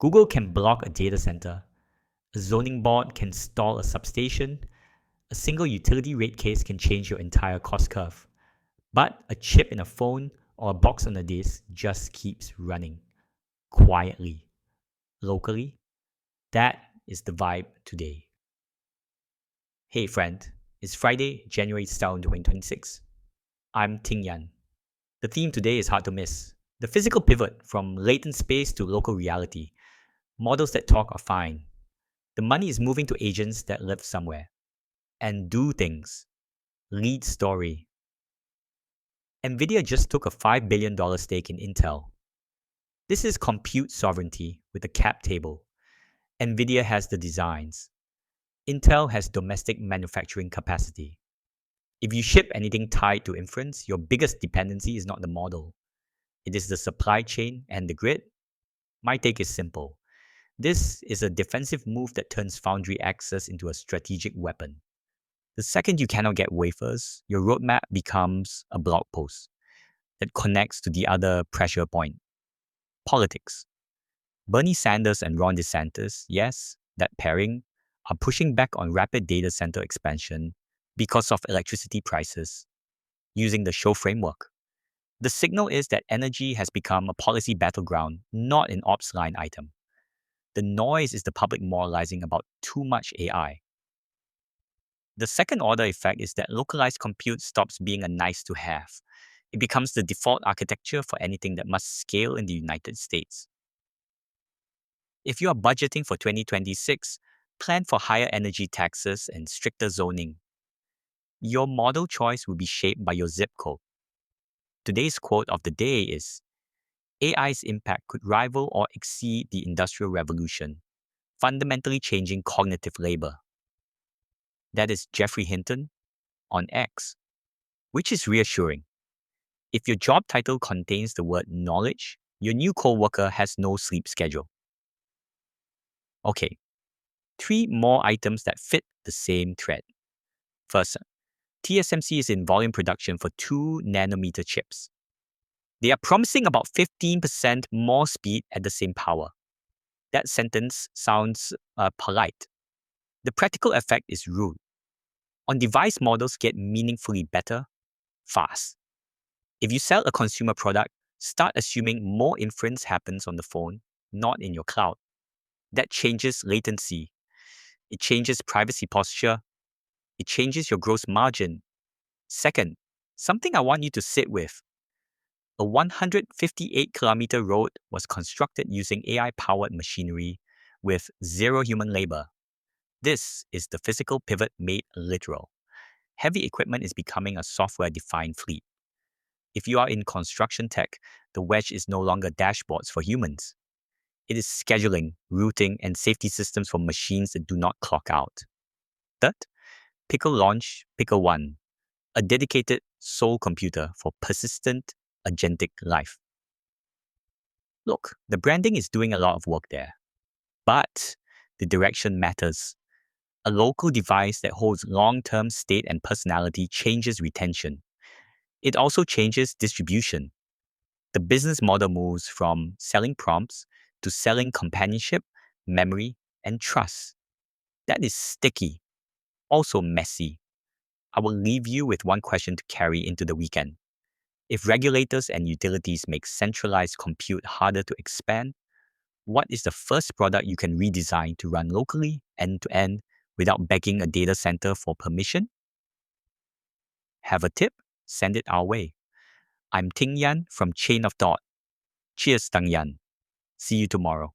Google can block a data center, a zoning board can stall a substation, a single utility rate case can change your entire cost curve. But a chip in a phone or a box on a disk just keeps running quietly, locally. That is the vibe today. Hey friend, it's Friday, January 2026. I'm Ting Yan. The theme today is hard to miss. The physical pivot from latent space to local reality. Models that talk are fine. The money is moving to agents that live somewhere and do things. Lead story. Nvidia just took a $5 billion stake in Intel. This is compute sovereignty with a cap table. Nvidia has the designs. Intel has domestic manufacturing capacity. If you ship anything tied to inference, your biggest dependency is not the model. It is the supply chain and the grid. My take is simple. This is a defensive move that turns foundry access into a strategic weapon. The second you cannot get wafers, your roadmap becomes a blog post that connects to the other pressure point. Politics. Bernie Sanders and Ron DeSantis, yes, that pairing, are pushing back on rapid data center expansion because of electricity prices, using the show framework. The signal is that energy has become a policy battleground, not an ops line item. The noise is the public moralizing about too much AI. The second order effect is that localized compute stops being a nice to have. It becomes the default architecture for anything that must scale in the United States. If you are budgeting for 2026, plan for higher energy taxes and stricter zoning. Your model choice will be shaped by your zip code. Today's quote of the day is, AI's impact could rival or exceed the Industrial Revolution, fundamentally changing cognitive labor. That is Jeffrey Hinton on X, which is reassuring. If your job title contains the word knowledge, your new coworker has no sleep schedule. Okay, 3 more items that fit the same thread. First, TSMC is in volume production for 2 nanometer chips. They are promising about 15% more speed at the same power. That sentence sounds polite. The practical effect is rude. On-device models get meaningfully better, fast. If you sell a consumer product, start assuming more inference happens on the phone, not in your cloud. That changes latency. It changes privacy posture. It changes your gross margin. Second, something I want you to sit with. A 158-kilometer road was constructed using AI-powered machinery with 0 human labor. This is the physical pivot made literal. Heavy equipment is becoming a software-defined fleet. If you are in construction tech, the wedge is no longer dashboards for humans. It is scheduling, routing, and safety systems for machines that do not clock out. Third, Pickle launch Pickle One, a dedicated soul computer for persistent agentic life. Look, the branding is doing a lot of work there, but the direction matters. A local device that holds long-term state and personality changes retention. It also changes distribution. The business model moves from selling prompts to selling companionship, memory, and trust. That is sticky, also messy. I will leave you with one question to carry into the weekend. If regulators and utilities make centralized compute harder to expand, what is the first product you can redesign to run locally, end-to-end, without begging a data center for permission? Have a tip? Send it our way. I'm Ting Yan from Chain of Thought. Cheers, Tang Yan. See you tomorrow.